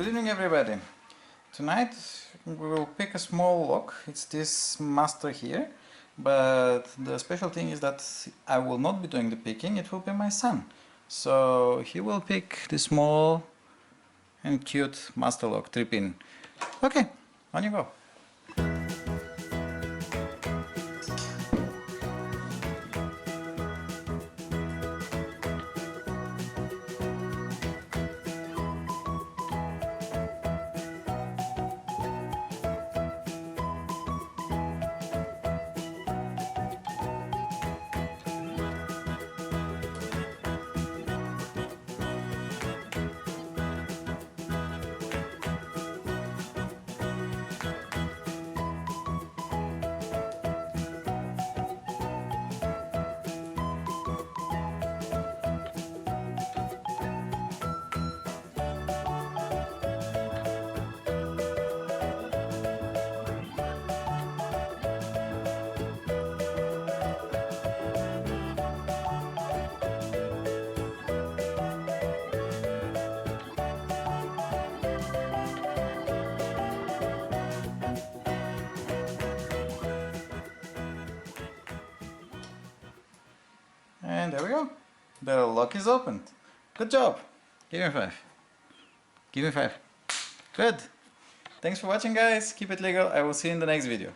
Good evening, everybody. Tonight we will pick a small lock. It's this master here, but the special thing is that I will not be doing the picking, it will be my son. So he will pick the small and cute master lock 3-pin. Okay, on you go. And there we go. The lock is opened. Good job. Give me 5. Give me 5. Good. Thanks for watching, guys. Keep it legal. I will see you in the next video.